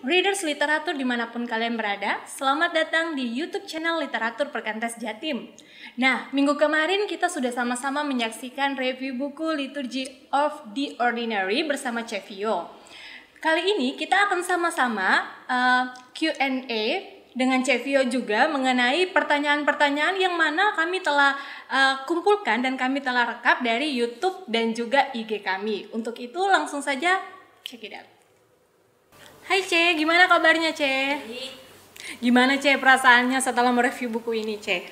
Readers literatur dimanapun kalian berada, selamat datang di YouTube channel Literatur Perkantas Jatim. Nah, minggu kemarin kita sudah sama-sama menyaksikan review buku Liturgy of the Ordinary bersama Cevio. Kali ini kita akan sama-sama Q&A dengan Cevio juga mengenai pertanyaan-pertanyaan yang mana kami telah kumpulkan dan kami telah rekap dari YouTube dan juga IG kami. Untuk itu langsung saja check it out. Hai Ce, gimana kabarnya Ce? Gimana Ce perasaannya setelah mereview buku ini Ce?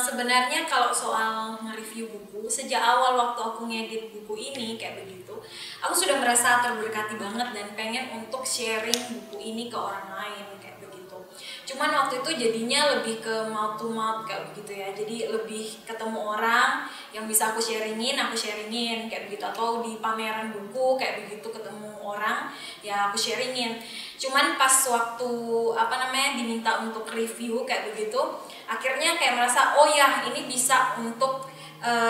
Sebenarnya kalau soal nge-review buku, sejak awal waktu aku ngedit buku ini kayak begitu, aku sudah merasa terberkati banget dan pengen untuk sharing buku ini ke orang lain kayak begitu. Cuman waktu itu jadinya lebih ke mouth to mouth kayak begitu ya, jadi lebih ketemu orang yang bisa aku sharingin kayak begitu, atau di pameran buku kayak begitu ketemu orang ya aku sharingin. Cuman pas waktu diminta untuk review kayak begitu, akhirnya kayak merasa oh ya ini bisa untuk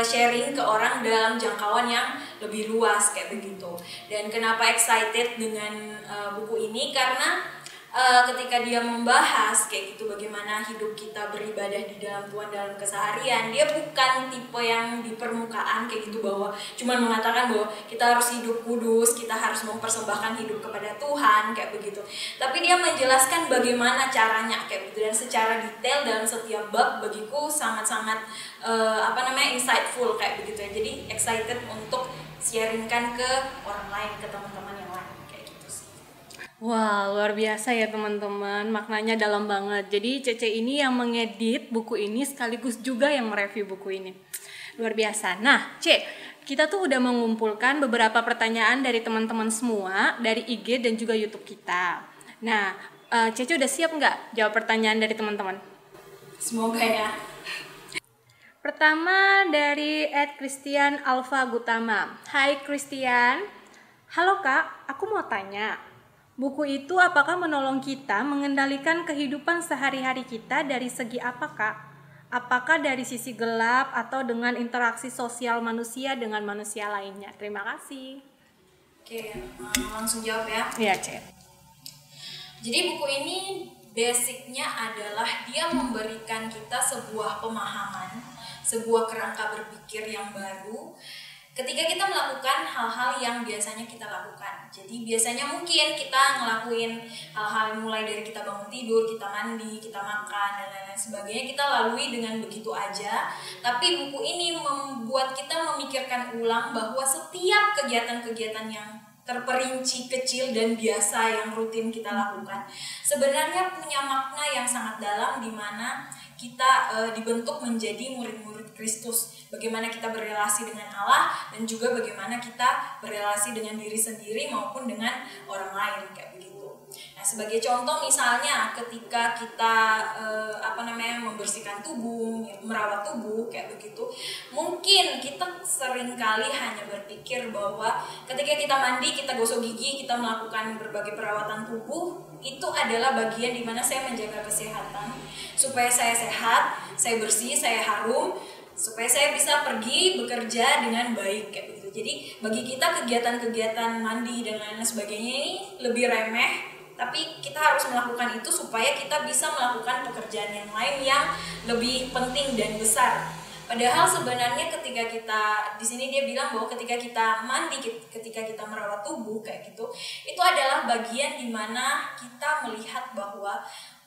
sharing ke orang dalam jangkauan yang lebih luas kayak begitu. Dan kenapa excited dengan buku ini, karena ketika dia membahas kayak gitu bagaimana hidup kita beribadah di dalam Tuhan dalam keseharian, dia bukan tipe yang di permukaan kayak gitu bahwa cuma mengatakan bahwa kita harus hidup kudus, kita harus mempersembahkan hidup kepada Tuhan kayak begitu, tapi dia menjelaskan bagaimana caranya kayak gitu, dan secara detail dalam setiap bab bagiku sangat-sangat insightful kayak begitu ya. Jadi excited untuk sharingkan ke orang lain, ke teman-teman yang lain. Wah, luar biasa ya teman-teman, maknanya dalam banget. Jadi Cece ini yang mengedit buku ini sekaligus juga yang mereview buku ini. Luar biasa. Nah, kita tuh udah mengumpulkan beberapa pertanyaan dari teman-teman semua, dari IG dan juga YouTube kita. Nah, Cece udah siap nggak jawab pertanyaan dari teman-teman? Semoga ya. Pertama dari @Christian Alfa Gutama. Hai Christian. Halo Kak, aku mau tanya. Buku itu apakah menolong kita mengendalikan kehidupan sehari-hari kita dari segi apa Kak? Apakah dari sisi gelap atau dengan interaksi sosial manusia dengan manusia lainnya? Terima kasih. Oke, langsung jawab ya. Iya, Cek. Jadi buku ini basicnya adalah dia memberikan kita sebuah pemahaman, sebuah kerangka berpikir yang baru ketika kita melakukan hal-hal yang biasanya kita lakukan. Jadi biasanya mungkin kita ngelakuin hal-hal mulai dari kita bangun tidur, kita mandi, kita makan, dan lain-lain sebagainya, kita lalui dengan begitu aja. Tapi buku ini membuat kita memikirkan ulang bahwa setiap kegiatan-kegiatan yang terperinci kecil dan biasa yang rutin kita lakukan sebenarnya punya makna yang sangat dalam, di mana kita dibentuk menjadi murid-murid Kristus. Bagaimana kita berrelasi dengan Allah dan juga bagaimana kita berrelasi dengan diri sendiri maupun dengan orang lain kayak begitu. Nah, sebagai contoh misalnya ketika kita membersihkan tubuh, merawat tubuh kayak begitu, mungkin kita seringkali hanya berpikir bahwa ketika kita mandi, kita gosok gigi, kita melakukan berbagai perawatan tubuh, itu adalah bagian di mana saya menjaga kesehatan supaya saya sehat, saya bersih, saya harum, supaya saya bisa pergi bekerja dengan baik kayak begitu. Jadi bagi kita kegiatan-kegiatan mandi dan lain sebagainya ini lebih remeh, tapi kita harus melakukan itu supaya kita bisa melakukan pekerjaan yang lain yang lebih penting dan besar. Padahal sebenarnya ketika kita di sini dia bilang bahwa ketika kita mandi, ketika kita merawat tubuh kayak gitu, itu adalah bagian di mana kita melihat bahwa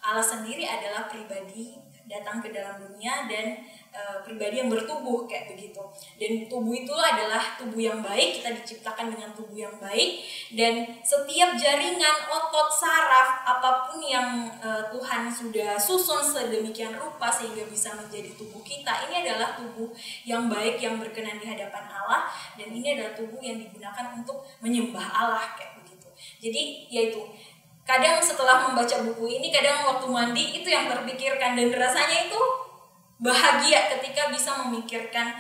Allah sendiri adalah pribadi datang ke dalam dunia dan pribadi yang bertubuh kayak begitu. Dan tubuh itu adalah tubuh yang baik, kita diciptakan dengan tubuh yang baik, dan setiap jaringan, otot, saraf, apapun yang Tuhan sudah susun sedemikian rupa sehingga bisa menjadi tubuh kita, ini adalah tubuh yang baik yang berkenan di hadapan Allah, dan ini adalah tubuh yang digunakan untuk menyembah Allah kayak begitu. Jadi yaitu kadang setelah membaca buku ini, kadang waktu mandi itu yang terpikirkan, dan rasanya itu bahagia ketika bisa memikirkan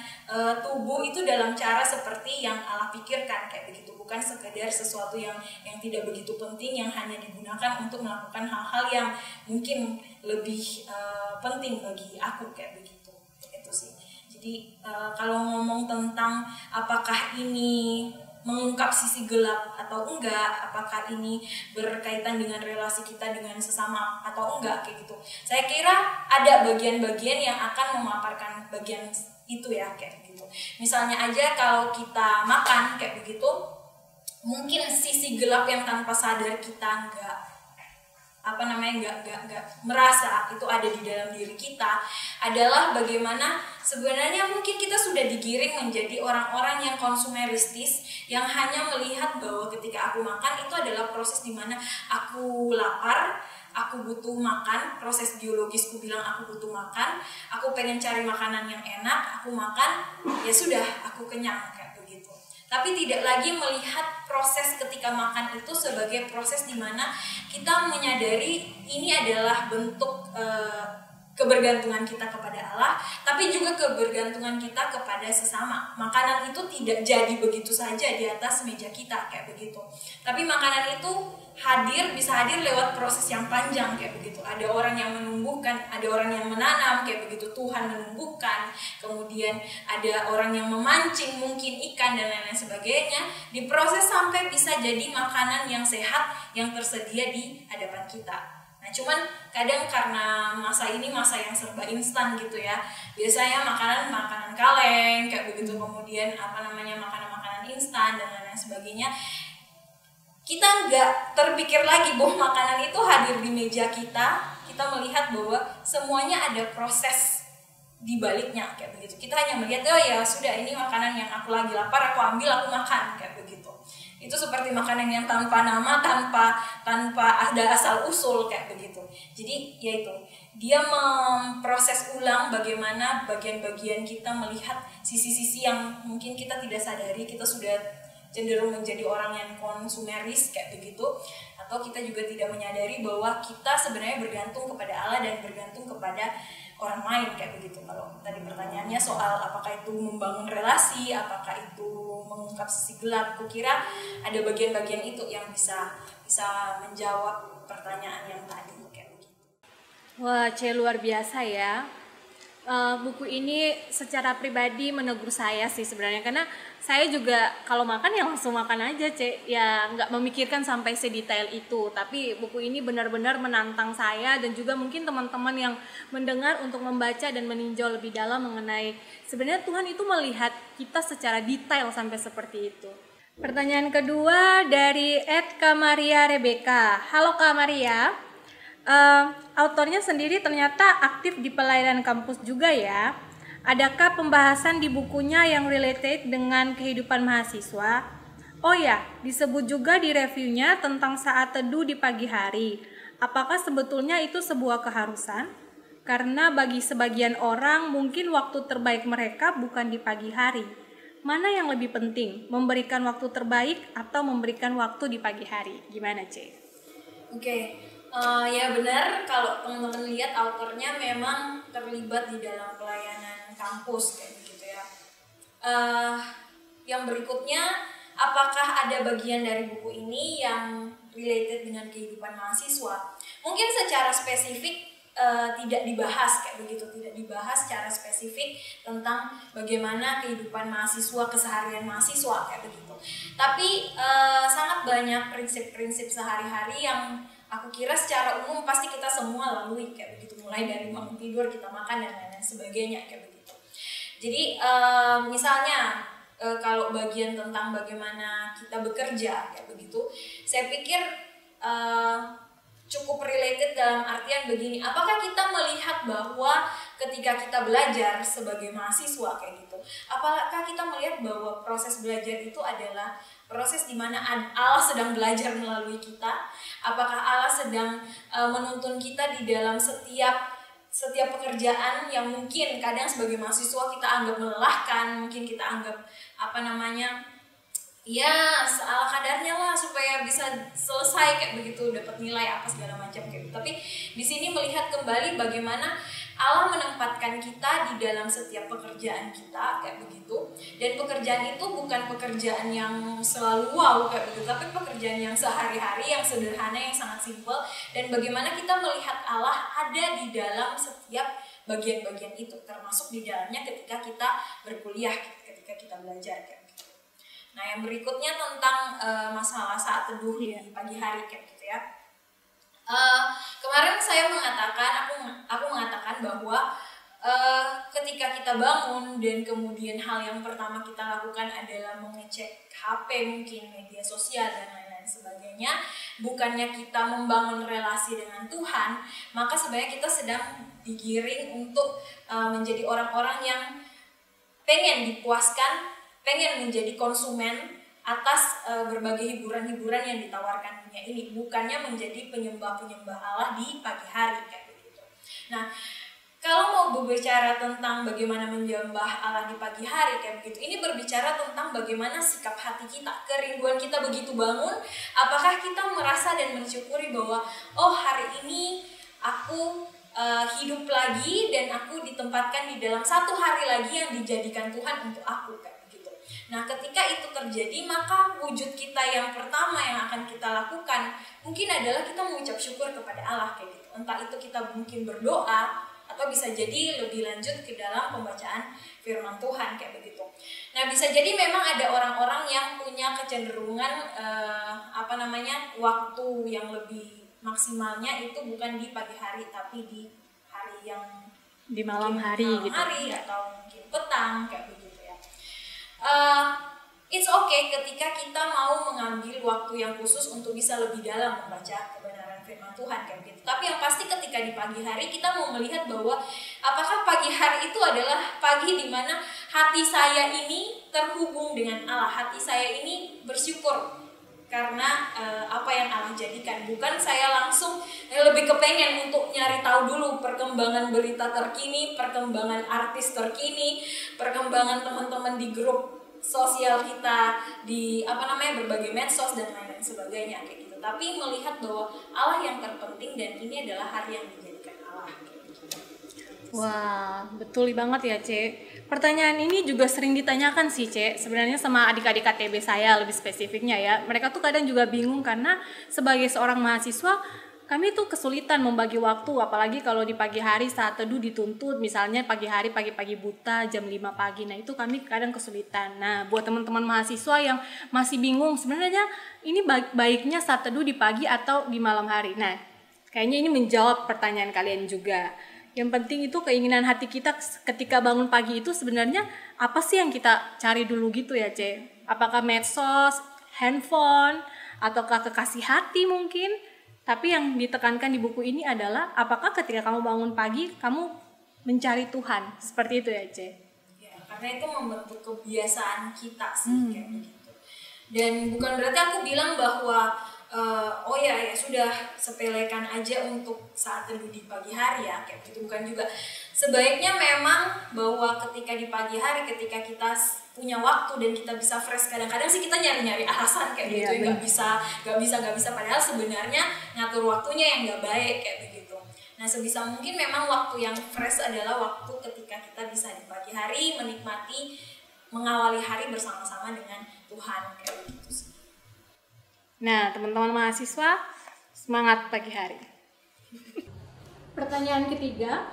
tubuh itu dalam cara seperti yang Allah pikirkan kayak begitu, bukan sekedar sesuatu yang tidak begitu penting yang hanya digunakan untuk melakukan hal-hal yang mungkin lebih penting bagi aku kayak begitu. Itu sih. Jadi kalau ngomong tentang apakah ini mengungkap mengungkap sisi gelap atau enggak, apakah ini berkaitan dengan relasi kita dengan sesama atau enggak, kayak gitu. Saya kira ada bagian-bagian yang akan memaparkan bagian itu ya, kayak gitu. Misalnya aja kalau kita makan kayak begitu, mungkin sisi gelap yang tanpa sadar kita nggak merasa itu ada di dalam diri kita adalah bagaimana sebenarnya mungkin kita sudah digiring menjadi orang-orang yang konsumeristis, yang hanya melihat bahwa ketika aku makan itu adalah proses di mana aku lapar, aku butuh makan, proses biologisku bilang aku butuh makan, aku pengen cari makanan yang enak, aku makan, ya sudah, aku kenyang, kayak begitu. Tapi tidak lagi melihat proses ketika makan itu sebagai proses di mana kita menyadari ini adalah bentuk kebergantungan kita kepada Allah, tapi juga kebergantungan kita kepada sesama. Makanan itu tidak jadi begitu saja di atas meja kita, kayak begitu. Tapi makanan itu bisa hadir lewat proses yang panjang, kayak begitu. Ada orang yang menumbuhkan, ada orang yang menanam, kayak begitu. Tuhan menumbuhkan, kemudian ada orang yang memancing, mungkin ikan dan lain-lain sebagainya. Diproses sampai bisa jadi makanan yang sehat yang tersedia di hadapan kita. Nah, cuman kadang karena masa ini masa yang serba instan gitu ya. Biasanya makanan kaleng kayak begitu, kemudian makanan-makanan instan dan lain-lain sebagainya. Kita nggak terpikir lagi bahwa makanan itu hadir di meja kita. Kita melihat bahwa semuanya ada proses di baliknya, kayak begitu. Kita hanya melihat, oh ya sudah, ini makanan yang aku lagi lapar, aku ambil, aku makan, kayak begitu. Itu seperti makanan yang tanpa nama, tanpa ada asal usul, kayak begitu. Jadi yaitu dia memproses ulang bagaimana bagian-bagian kita melihat sisi-sisi yang mungkin kita tidak sadari, kita sudah cenderung menjadi orang yang konsumeris, kayak begitu. Atau kita juga tidak menyadari bahwa kita sebenarnya bergantung kepada Allah dan bergantung kepada orang lain, kayak begitu. Kalau tadi pertanyaannya soal apakah itu membangun relasi, apakah itu mengungkap sisi gelap, kukira ada bagian-bagian itu yang bisa menjawab pertanyaan yang tadi, kayak begitu. Wah, luar biasa ya. Buku ini secara pribadi menegur saya sih sebenarnya, karena saya juga kalau makan ya langsung makan aja, ya nggak memikirkan sampai sedetail itu. Tapi buku ini benar-benar menantang saya dan juga mungkin teman-teman yang mendengar untuk membaca dan meninjau lebih dalam mengenai sebenarnya Tuhan itu melihat kita secara detail sampai seperti itu. Pertanyaan kedua dari @Kamaria Rebecca. Halo Kak Maria. Autornya sendiri ternyata aktif di pelayanan kampus juga ya. Adakah pembahasan di bukunya yang related dengan kehidupan mahasiswa? Oh ya, disebut juga di reviewnya tentang saat teduh di pagi hari. Apakah sebetulnya itu sebuah keharusan? Karena bagi sebagian orang mungkin waktu terbaik mereka bukan di pagi hari. Mana yang lebih penting, memberikan waktu terbaik atau memberikan waktu di pagi hari? Gimana, Ce? Oke. Ya benar, kalau teman-teman lihat autornya memang terlibat di dalam pelayanan kampus kayak gitu ya. Yang berikutnya, apakah ada bagian dari buku ini yang related dengan kehidupan mahasiswa? Mungkin secara spesifik tidak dibahas kayak begitu, tidak dibahas secara spesifik tentang bagaimana kehidupan mahasiswa, keseharian mahasiswa kayak begitu. Tapi sangat banyak prinsip-prinsip sehari-hari yang aku kira secara umum pasti kita semua lalui kayak begitu, mulai dari bangun tidur, kita makan dan lain-lain sebagainya kayak begitu. Jadi misalnya kalau bagian tentang bagaimana kita bekerja kayak begitu, saya pikir cukup related dalam artian begini, apakah kita melihat bahwa ketika kita belajar sebagai mahasiswa kayak gitu, apakah kita melihat bahwa proses belajar itu adalah proses di mana Allah sedang belajar melalui kita? Apakah Allah sedang menuntun kita di dalam setiap pekerjaan yang mungkin kadang sebagai mahasiswa kita anggap melelahkan, mungkin kita anggap ya seala kadarnya lah supaya bisa selesai kayak begitu, dapat nilai apa segala macam kayak gitu. Tapi di sini melihat kembali bagaimana Allah menempatkan kita di dalam setiap pekerjaan kita kayak begitu, dan pekerjaan itu bukan pekerjaan yang selalu wow kayak begitu, tapi pekerjaan yang sehari-hari, yang sederhana, yang sangat simpel, dan bagaimana kita melihat Allah ada di dalam setiap bagian-bagian itu, termasuk di dalamnya ketika kita berkuliah, ketika kita belajar kayak gitu. Nah, yang berikutnya tentang masalah saat teduh di pagi hari kayak gitu ya. Kemarin saya mengatakan, aku mengatakan bahwa ketika kita bangun dan kemudian hal yang pertama kita lakukan adalah mengecek HP, mungkin media sosial dan lain-lain sebagainya, bukannya kita membangun relasi dengan Tuhan, maka sebenarnya kita sedang digiring untuk menjadi orang-orang yang pengen dipuaskan, pengen menjadi konsumen atas berbagai hiburan-hiburan yang ditawarkan dunia ini, bukannya menjadi penyembah-penyembah Allah di pagi hari kayak begitu. Nah, kalau mau berbicara tentang bagaimana menyembah Allah di pagi hari kayak begitu, ini berbicara tentang bagaimana sikap hati kita, kerinduan kita begitu bangun, apakah kita merasa dan mensyukuri bahwa oh, hari ini aku hidup lagi dan aku ditempatkan di dalam satu hari lagi yang dijadikan Tuhan untuk aku kayak begitu. Nah, ketika itu terjadi, maka wujud kita yang pertama yang akan kita lakukan mungkin adalah kita mengucap syukur kepada Allah kayak gitu. Entah itu kita mungkin berdoa, atau bisa jadi lebih lanjut ke dalam pembacaan firman Tuhan kayak begitu. Nah, bisa jadi memang ada orang-orang yang punya kecenderungan waktu yang lebih maksimalnya itu bukan di pagi hari tapi di hari yang di malam hari gitu. Atau mungkin petang kayak begitu ya. It's okay ketika kita mau mengambil waktu yang khusus untuk bisa lebih dalam membaca kebenaran firman Tuhan kayak gitu. Tapi yang pasti ketika di pagi hari kita mau melihat bahwa apakah pagi hari itu adalah pagi di mana hati saya ini terhubung dengan Allah, hati saya ini bersyukur karena apa yang Allah jadikan. Bukan saya langsung lebih kepengen untuk nyari tahu dulu perkembangan berita terkini, perkembangan artis terkini, perkembangan teman-teman di grup sosial kita, di berbagai medsos dan lain-lain sebagainya kayak gitu. Tapi melihat bahwa Allah yang terpenting dan ini adalah hari yang dijadikan Allah. Wah, betul banget ya, Cek. Pertanyaan ini juga sering ditanyakan sih, Cek. Sebenarnya sama adik-adik KTB saya lebih spesifiknya ya. Mereka tuh kadang juga bingung karena sebagai seorang mahasiswa kami tuh kesulitan membagi waktu, apalagi kalau di pagi hari saat teduh dituntut, misalnya pagi hari pagi-pagi buta jam 5 pagi. Nah, itu kami kadang kesulitan. Nah, buat teman-teman mahasiswa yang masih bingung, sebenarnya ini baiknya saat teduh di pagi atau di malam hari. Nah, kayaknya ini menjawab pertanyaan kalian juga. Yang penting itu keinginan hati kita ketika bangun pagi itu sebenarnya apa sih yang kita cari dulu gitu ya, Ce? Apakah medsos, handphone, ataukah kekasih hati mungkin? Tapi yang ditekankan di buku ini adalah apakah ketika kamu bangun pagi kamu mencari Tuhan, seperti itu ya, Ce? Ya, karena itu membentuk kebiasaan kita sih kayak begitu. Dan bukan berarti aku bilang bahwa sudah sepelekan aja untuk saat teduh di pagi hari ya kayak gitu, bukan juga. Sebaiknya memang bahwa ketika di pagi hari, ketika kita punya waktu dan kita bisa fresh, kadang-kadang sih kita nyari-nyari alasan kayak gitu, nggak bisa padahal sebenarnya ngatur waktunya yang nggak baik kayak begitu. Nah, sebisa mungkin memang waktu yang fresh adalah waktu ketika kita bisa di pagi hari menikmati, mengawali hari bersama-sama dengan Tuhan kayak begitu. Nah, teman-teman mahasiswa, semangat pagi hari. Pertanyaan ketiga,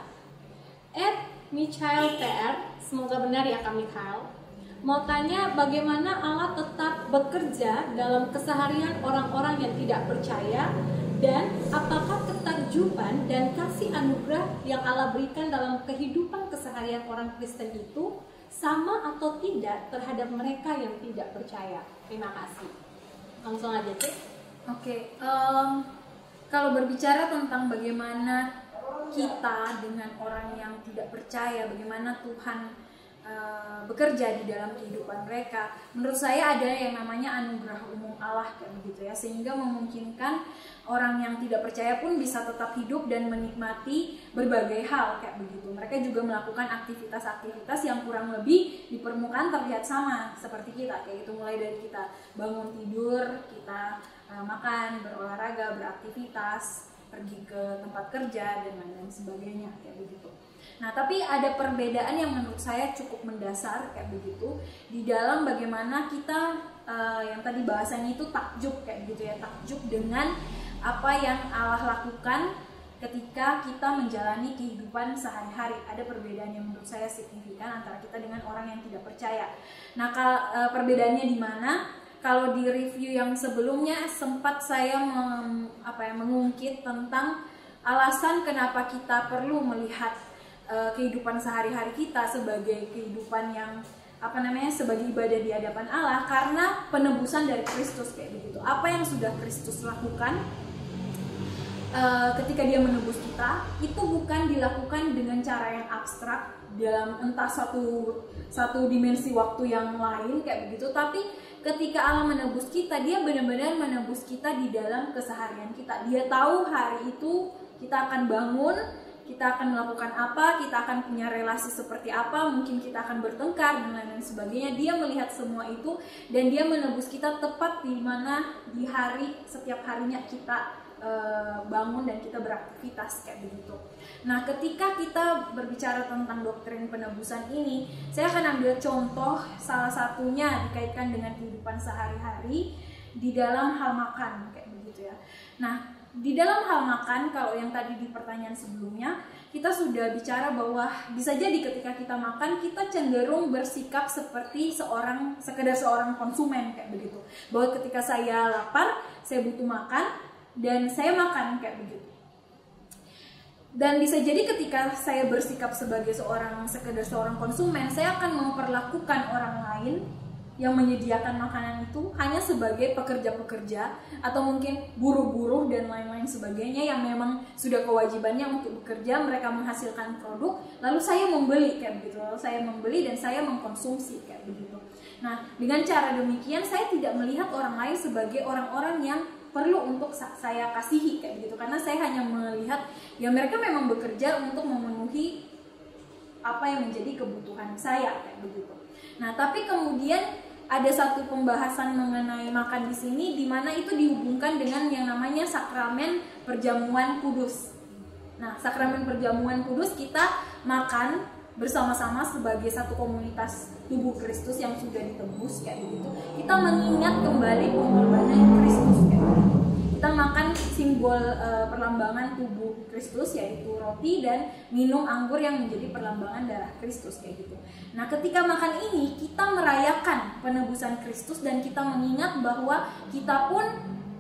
Michael TR, semoga benar ya Kak Michael, mau tanya bagaimana Allah tetap bekerja dalam keseharian orang-orang yang tidak percaya, dan apakah ketakjuban dan kasih anugerah yang Allah berikan dalam kehidupan keseharian orang Kristen itu sama atau tidak terhadap mereka yang tidak percaya. Terima kasih. Langsung aja, Cik. Oke, kalau berbicara tentang bagaimana kita dengan orang yang tidak percaya, bagaimana Tuhan bekerja di dalam kehidupan mereka, menurut saya ada yang namanya anugerah umum Allah kayak begitu ya, sehingga memungkinkan orang yang tidak percaya pun bisa tetap hidup dan menikmati berbagai hal kayak begitu. Mereka juga melakukan aktivitas-aktivitas yang kurang lebih di permukaan terlihat sama seperti kita kayak gitu, mulai dari kita bangun tidur, kita makan, berolahraga, beraktivitas, pergi ke tempat kerja dan lain-lain sebagainya kayak begitu. Nah, tapi ada perbedaan yang menurut saya cukup mendasar kayak begitu di dalam bagaimana kita yang tadi bahasanya itu takjub kayak gitu ya, takjub dengan apa yang Allah lakukan ketika kita menjalani kehidupan sehari-hari. Ada perbedaan yang menurut saya signifikan antara kita dengan orang yang tidak percaya. Nah, perbedaannya di mana? Kalau di review yang sebelumnya sempat saya mengungkit tentang alasan kenapa kita perlu melihat kehidupan sehari-hari kita sebagai kehidupan yang sebagai ibadah di hadapan Allah, karena penebusan dari Kristus kayak begitu. Apa yang sudah Kristus lakukan ketika dia menebus kita, itu bukan dilakukan dengan cara yang abstrak dalam entah satu dimensi waktu yang lain kayak begitu, tapi ketika Allah menebus kita, dia benar-benar menebus kita di dalam keseharian kita. Dia tahu hari itu kita akan bangun, kita akan melakukan apa, kita akan punya relasi seperti apa, mungkin kita akan bertengkar dan lain-lain sebagainya. Dia melihat semua itu dan dia menebus kita tepat di mana di hari setiap harinya kita bangun dan kita beraktivitas kayak begitu. Nah, ketika kita berbicara tentang doktrin penebusan ini, saya akan ambil contoh salah satunya dikaitkan dengan kehidupan sehari-hari di dalam hal makan kayak begitu ya. Nah, di dalam hal makan, kalau yang tadi di pertanyaan sebelumnya kita sudah bicara bahwa bisa jadi ketika kita makan kita cenderung bersikap seperti sekedar seorang konsumen kayak begitu. Bahwa ketika saya lapar, saya butuh makan dan saya makan kayak begitu. Dan bisa jadi ketika saya bersikap sebagai sekedar seorang konsumen, saya akan memperlakukan orang lain yang menyediakan makanan itu hanya sebagai pekerja-pekerja atau mungkin buruh-buruh dan lain-lain sebagainya yang memang sudah kewajibannya untuk bekerja, mereka menghasilkan produk, lalu saya membeli kayak begitu, lalu saya membeli dan saya mengkonsumsi kayak begitu. Nah, dengan cara demikian saya tidak melihat orang lain sebagai orang-orang yang perlu untuk saya kasihi kayak begitu, karena saya hanya melihat ya mereka memang bekerja untuk memenuhi apa yang menjadi kebutuhan saya kayak begitu. Nah, tapi kemudian ada satu pembahasan mengenai makan di sini di mana itu dihubungkan dengan yang namanya sakramen perjamuan kudus. Nah, sakramen perjamuan kudus kita makan bersama-sama sebagai satu komunitas tubuh Kristus yang sudah ditebus kayak begitu. Kita mengingat kembali pengorbanan Kristus kayak begitu. Kita makan simbol perlambangan tubuh Kristus, yaitu roti, dan minum anggur yang menjadi perlambangan darah Kristus kayak gitu. Nah, ketika makan ini kita merayakan penebusan Kristus dan kita mengingat bahwa kita pun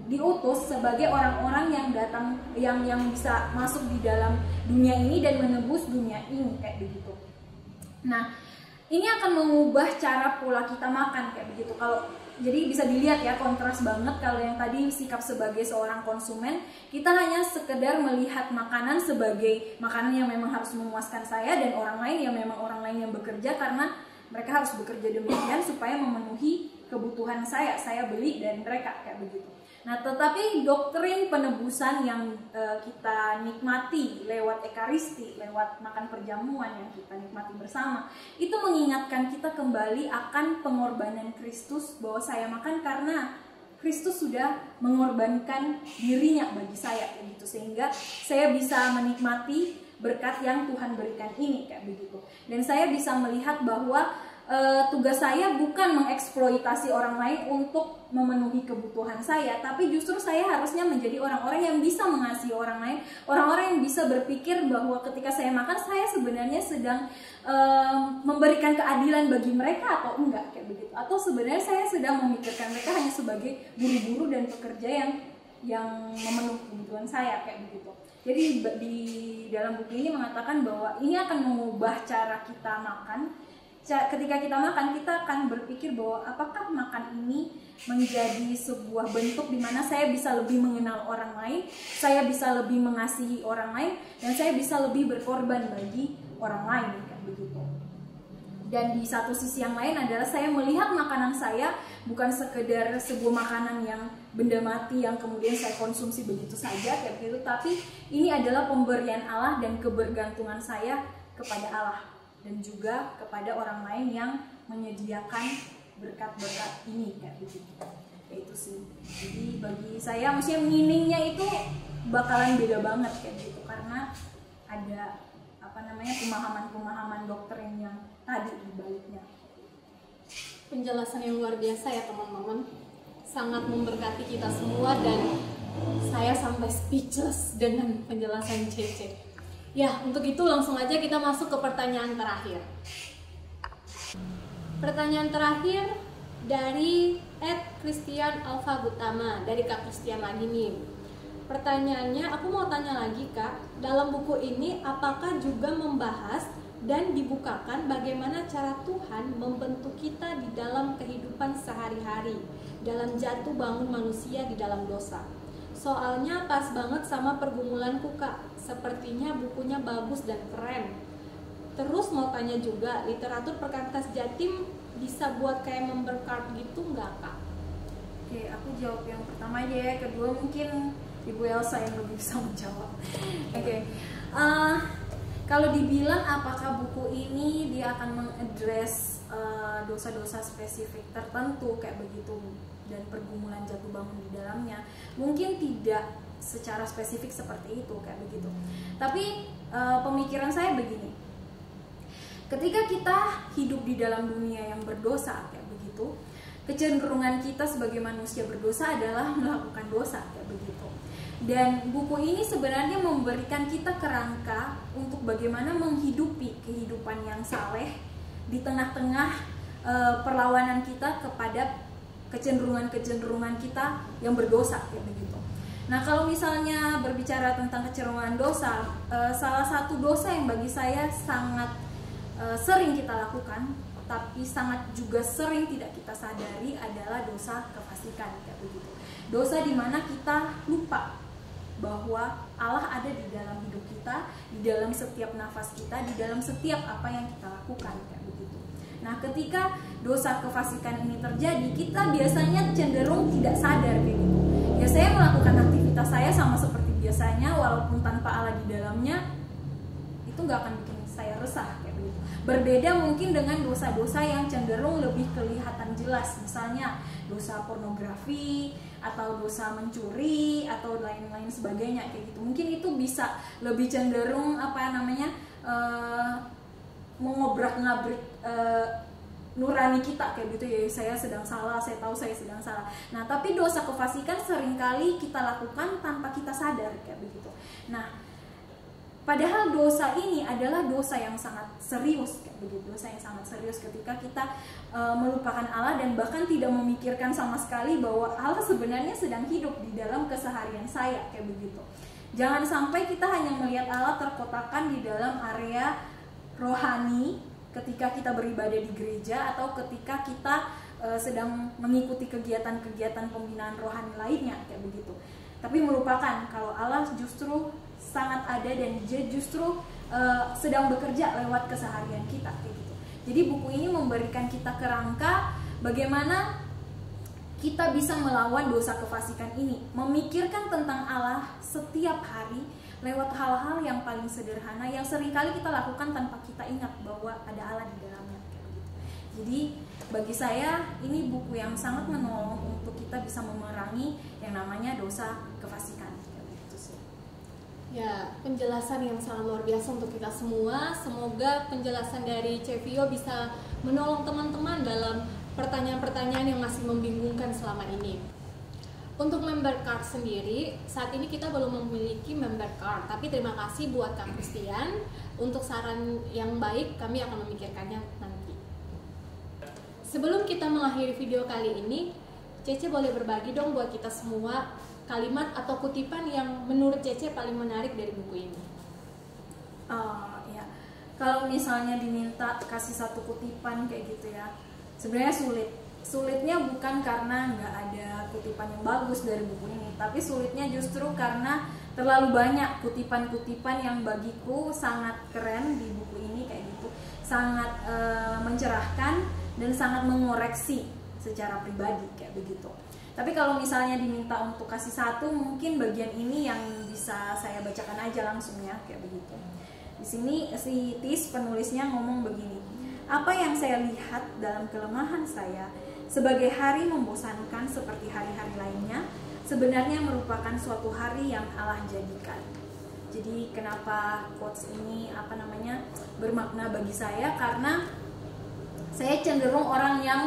diutus sebagai orang-orang yang datang yang bisa masuk di dalam dunia ini dan menebus dunia ini kayak begitu. Nah, ini akan mengubah cara pola kita makan kayak begitu. Jadi bisa dilihat ya, kontras banget. Kalau yang tadi sikap sebagai seorang konsumen, kita hanya sekedar melihat makanan sebagai makanan yang memang harus memuaskan saya dan orang lain yang memang orang lain yang bekerja, karena mereka harus bekerja demikian supaya memenuhi kebutuhan saya beli dari mereka kayak begitu. Nah, tetapi doktrin penebusan yang kita nikmati lewat ekaristi, lewat makan perjamuan yang kita nikmati bersama, itu mengingatkan kita kembali akan pengorbanan Kristus, bahwa saya makan karena Kristus sudah mengorbankan dirinya bagi saya kayak gitu, sehingga saya bisa menikmati berkat yang Tuhan berikan ini kayak begitu. Dan saya bisa melihat bahwa tugas saya bukan mengeksploitasi orang lain untuk memenuhi kebutuhan saya, tapi justru saya harusnya menjadi orang-orang yang bisa mengasihi orang lain, orang-orang yang bisa berpikir bahwa ketika saya makan, saya sebenarnya sedang memberikan keadilan bagi mereka atau enggak kayak begitu, atau sebenarnya saya sedang memikirkan mereka hanya sebagai buru-buru dan pekerja yang memenuhi kebutuhan saya kayak begitu. Jadi di dalam buku ini mengatakan bahwa ini akan mengubah cara kita makan. Ketika kita makan, kita akan berpikir bahwa apakah makan ini menjadi sebuah bentuk di mana saya bisa lebih mengenal orang lain, saya bisa lebih mengasihi orang lain, dan saya bisa lebih berkorban bagi orang lain kayak begitu. Dan di satu sisi yang lain adalah saya melihat makanan saya bukan sekedar sebuah makanan yang benda mati yang kemudian saya konsumsi begitu saja kayak begitu, tapi ini adalah pemberian Allah dan kebergantungan saya kepada Allah dan juga kepada orang lain yang menyediakan berkat-berkat ini kayak begitu. Kayak itu sih. Jadi bagi saya maksudnya meaningnya itu bakalan beda banget kayak gitu, karena ada pemahaman-pemahaman doktrin yang tadi di baliknya. Penjelasan yang luar biasa ya teman-teman, sangat memberkati kita semua, dan Saya sampai speechless dengan penjelasan Cece. Ya, untuk itu langsung aja kita masuk ke pertanyaan terakhir. Pertanyaan terakhir dari @Christian Alfa Gutama, dari Kak Christian lagi nih. Pertanyaannya, aku mau tanya lagi Kak, dalam buku ini apakah juga membahas dan dibukakan bagaimana cara Tuhan membentuk kita di dalam kehidupan sehari-hari, dalam jatuh bangun manusia di dalam dosa? Soalnya pas banget sama pergumulanku Kak, sepertinya bukunya bagus dan keren. Terus mau tanya juga, literatur perkantas Jatim bisa buat kayak member card gitu nggak Kak? Oke, aku jawab yang pertama aja ya. Kedua mungkin Ibu Elsa yang lebih bisa menjawab. Oke, kalau dibilang apakah buku ini dia akan mengadres dosa-dosa spesifik tertentu kayak begitu dan pergumulan jatuh bangun di dalamnya, mungkin tidak secara spesifik seperti itu kayak begitu. Tapi pemikiran saya begini. Ketika kita hidup di dalam dunia yang berdosa kayak begitu, kecenderungan kita sebagai manusia berdosa adalah melakukan dosa kayak begitu. Dan buku ini sebenarnya memberikan kita kerangka untuk bagaimana menghidupi kehidupan yang saleh di tengah-tengah perlawanan kita kepada kecenderungan-kecenderungan kita yang berdosa kayak begitu. Nah, kalau misalnya berbicara tentang kecenderungan dosa, salah satu dosa yang bagi saya sangat sering kita lakukan, tapi sangat juga sering tidak kita sadari adalah dosa kefasikan kayak begitu. Dosa di mana kita lupa bahwa Allah ada di dalam hidup kita, di dalam setiap nafas kita, di dalam setiap apa yang kita lakukan kayak begitu. Nah, ketika dosa kefasikan ini terjadi, kita biasanya cenderung tidak sadar kayak gitu. Ya, saya melakukan aktivitas saya sama seperti biasanya, walaupun tanpa Allah di dalamnya, itu nggak akan bikin saya resah kayak begitu. Berbeda mungkin dengan dosa-dosa yang cenderung lebih kelihatan jelas, misalnya dosa pornografi atau dosa mencuri atau lain-lain sebagainya kayak gitu. Mungkin itu bisa lebih cenderung mengobrak-ngabrik nurani kita kayak gitu ya. Saya sedang salah, saya tahu saya sedang salah. Nah, tapi dosa kefasikan seringkali kita lakukan tanpa kita sadar kayak begitu. Nah, padahal dosa ini adalah dosa yang sangat serius kayak begitu. Dosa yang sangat serius ketika kita melupakan Allah dan bahkan tidak memikirkan sama sekali bahwa Allah sebenarnya sedang hidup di dalam keseharian saya kayak begitu. Jangan sampai kita hanya melihat Allah terkotakkan di dalam area rohani ketika kita beribadah di gereja atau ketika kita sedang mengikuti kegiatan-kegiatan pembinaan rohani lainnya kayak begitu. Tapi melupakan kalau Allah justru sangat ada dan dia justru sedang bekerja lewat keseharian kita kayak gitu. Jadi buku ini memberikan kita kerangka bagaimana kita bisa melawan dosa kefasikan ini, memikirkan tentang Allah setiap hari lewat hal-hal yang paling sederhana yang seringkali kita lakukan tanpa kita ingat bahwa ada Allah di dalamnya kayak gitu. Jadi bagi saya ini buku yang sangat menolong untuk kita bisa memerangi yang namanya dosa kefasikan. Ya, penjelasan yang sangat luar biasa untuk kita semua. Semoga penjelasan dari Cevio bisa menolong teman-teman dalam pertanyaan-pertanyaan yang masih membingungkan selama ini. Untuk member card sendiri, saat ini kita belum memiliki member card, tapi terima kasih buat Kak Christian. Untuk saran yang baik, kami akan memikirkannya nanti. Sebelum kita mengakhiri video kali ini, Cece boleh berbagi dong buat kita semua kalimat atau kutipan yang menurut Cece paling menarik dari buku ini. Ya, kalau misalnya diminta kasih satu kutipan kayak gitu ya, sebenarnya sulit. Sulitnya bukan karena nggak ada kutipan yang bagus dari buku ini, tapi sulitnya justru karena terlalu banyak kutipan-kutipan yang bagiku sangat keren di buku ini kayak gitu, sangat mencerahkan dan sangat mengoreksi secara pribadi kayak begitu. Tapi kalau misalnya diminta untuk kasih satu, mungkin bagian ini yang bisa saya bacakan aja langsung ya, kayak begitu. Di sini si Tis penulisnya ngomong begini. Apa yang saya lihat dalam kelemahan saya sebagai hari membosankan seperti hari-hari lainnya, sebenarnya merupakan suatu hari yang Allah jadikan. Jadi kenapa quotes ini bermakna bagi saya, karena saya cenderung orang yang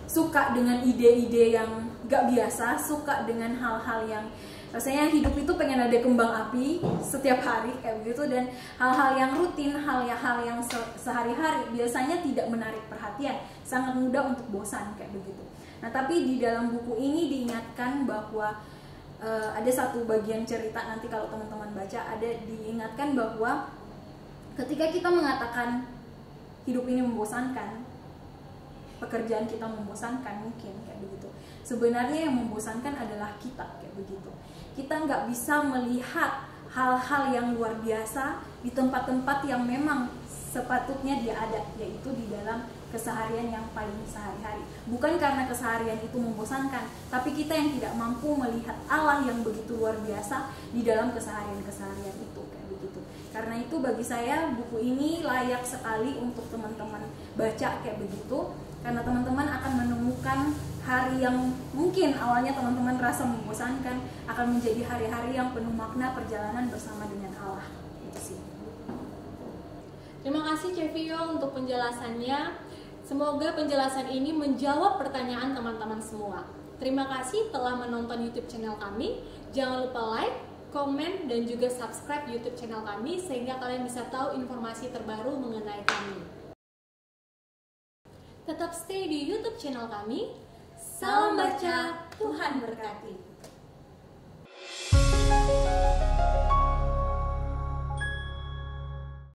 suka dengan ide-ide yang gak biasa, suka dengan hal-hal yang rasanya hidup itu pengen ada kembang api setiap hari kayak begitu, dan hal-hal yang rutin, hal-hal yang sehari-hari biasanya tidak menarik perhatian, sangat mudah untuk bosan kayak begitu. Nah, tapi di dalam buku ini diingatkan bahwa ada satu bagian cerita, nanti kalau teman-teman baca, ada diingatkan bahwa ketika kita mengatakan hidup ini membosankan, pekerjaan kita membosankan mungkin kayak begitu, sebenarnya yang membosankan adalah kita kayak begitu. Kita nggak bisa melihat hal-hal yang luar biasa di tempat-tempat yang memang sepatutnya dia ada, yaitu di dalam keseharian yang paling sehari-hari. Bukan karena keseharian itu membosankan, tapi kita yang tidak mampu melihat Allah yang begitu luar biasa di dalam keseharian-keseharian itu kayak begitu. Karena itu bagi saya buku ini layak sekali untuk teman-teman baca kayak begitu, karena teman-teman akan menemukan hari yang mungkin awalnya teman-teman rasa membosankan akan menjadi hari-hari yang penuh makna perjalanan bersama dengan Allah. Itu sih. Terima kasih Cevio untuk penjelasannya. Semoga penjelasan ini menjawab pertanyaan teman-teman semua. Terima kasih telah menonton YouTube channel kami. Jangan lupa like, komen, dan juga subscribe YouTube channel kami sehingga kalian bisa tahu informasi terbaru mengenai kami. Tetap stay di YouTube channel kami. Salam baca, Tuhan berkati.